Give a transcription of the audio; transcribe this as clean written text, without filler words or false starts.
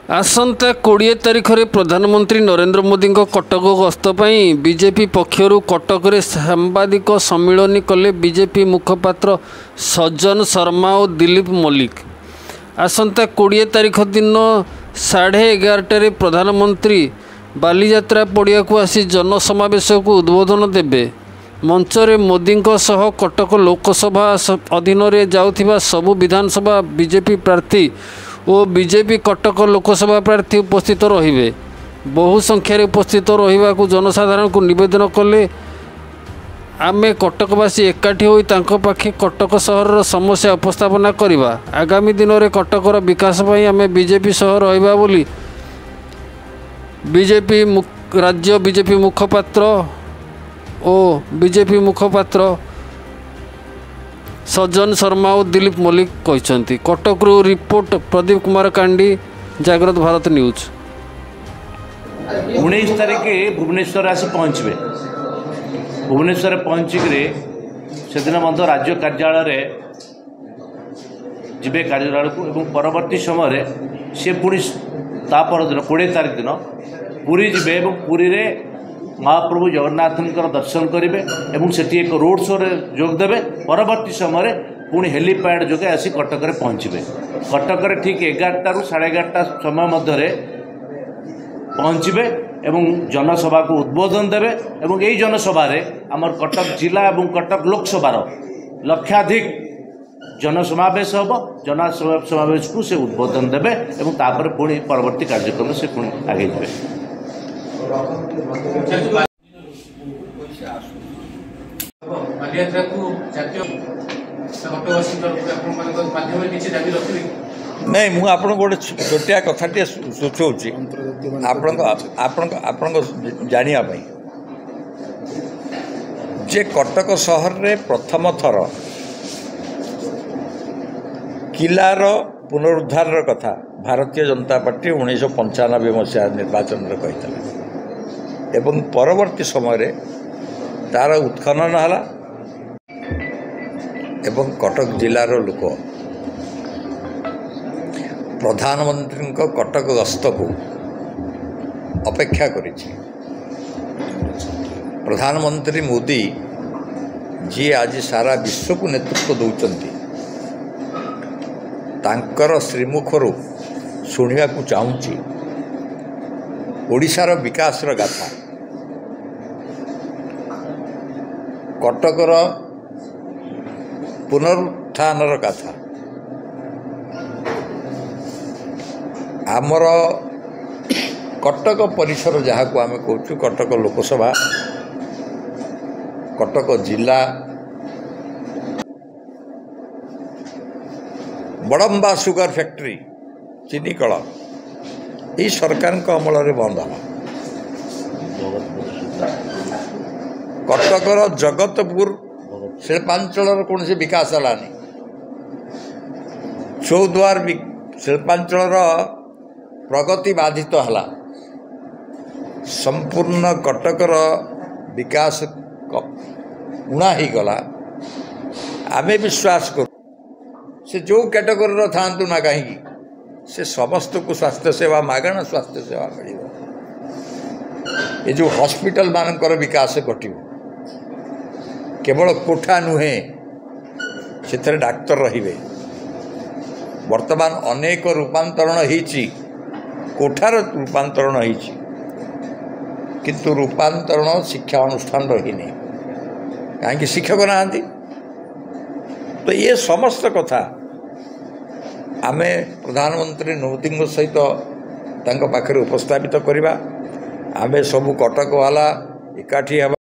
आसंता 20 तारिख में प्रधानमंत्री नरेंद्र मोदी कटक गस्त बीजेपी पक्षर कटक में सांबादिक सम्मिलन कले बीजेपी मुखपात्र सज्जन शर्मा और दिलीप मल्लिक। आसंता 20 तारिख दिन 11:30 प्रधानमंत्री बालीजात्रा पड़िया को आसी जनसमावेश को उद्बोधन देबे। मंचरे मोदी सह कटक लोकसभा अधीन जाउथिबा सबु विधानसभा बीजेपी प्रार्थी और बीजेपी कटक लोकसभा प्रार्थी उपस्थित रहिबे। बहु संख्यार उपस्थित रहिबा को जनसाधारण को निवेदन कले आमे कटकवासी एकाठी होई तांको पाखे कटक सहर समस्या उपस्थापना करिबा। आगामी दिन में कटकर विकास पई आमे बीजेपी सह रहिबा बोली बीजेपी राज्य बीजेपी मुखपात्र और बीजेपी मुखपात्र सज्जन शर्मा और दिलीप मल्लिक कहते। कटकरू रिपोर्ट प्रदीप कुमार कांडी, जागृत भारत न्यूज। 19 तारिख भुवनेश्वर आसी पहुँचे। भुवनेश्वर पहुँचिक से दिन मध्य राज्य कार्यालय जीवे कार्यालय को एवं परवर्ती समय सी पुणी तापर दिन 20 तारिख दिन पुरी जीवे पुरी रे महाप्रभु जगन्नाथ दर्शन करेंगे और सेठी एक रोड शो रे जोग देवे। परवर्ती समय पुणी हेलीपैड जोगे आसी कटक रे पहुँचे। कटक रे ठीक 11टा ରୁ 11:30 समय मध्य पहुँचे एवं जनसभा को उद्बोधन देवे। एवं यही जनसभा आमर कटक जिला और कटक लोकसभार लक्षाधिक जनसमावेश हम। जनसमावेश को से उद्बोधन देवे और तापर पुणी परवर्ती कार्यक्रम से पुणी आगे जाए। नहीं मु आपन गोटे छोटिया कथाटे सूचौची आपण जानिया भाई जे कटक सहर रे प्रथम थर किलार पुनरुद्धार कथा भारतीय जनता पार्टी 1995 मसीहा निर्वाचन कही एवं परवर्ती समय तार उत्खनन है एवं कटक जिलार लोक प्रधानमंत्री कटक गस्त को अपेक्षा करी। प्रधानमंत्री मोदी जी आज सारा विश्व को नेतृत्व दौरान तांकर श्रीमुखरू शुणा को चाहूँगी ओडिशार विकास गाथा कटकर पुनरुत्थान गाथा आमर कटक परिसर जहाँ को आम कहूँ कटक लोकसभा कटक जिला बड़म्बा सुगर फैक्ट्री चीनी कल यही सरकार अमल बंद है। कटकर जगतपुर शिल्पांचल कौन से विकास है चौद्वार शिल्पांचल प्रगति बाधित है। संपूर्ण कटकर विकास उणा ही गला। आमे विश्वास कर से जो कैटेगोरी था ना कहीं से समस्त को स्वास्थ्य सेवा मागणा स्वास्थ्य सेवा मिल ये जो हॉस्पिटल मानकर विकास घटो केवल कोठा नुहे से डाक्तर रे वर्तमान अनेक रूपांतरण होती कोठार रूपांतरण होती किंतु रूपांतरण शिक्षा अनुष्ठान रही नहीं कहीं शिक्षक ना तो ये समस्त कथा आमे प्रधानमंत्री मोदी सहित पाखे उपस्थापित करवा। आमे सबू कटक वाला एकाठी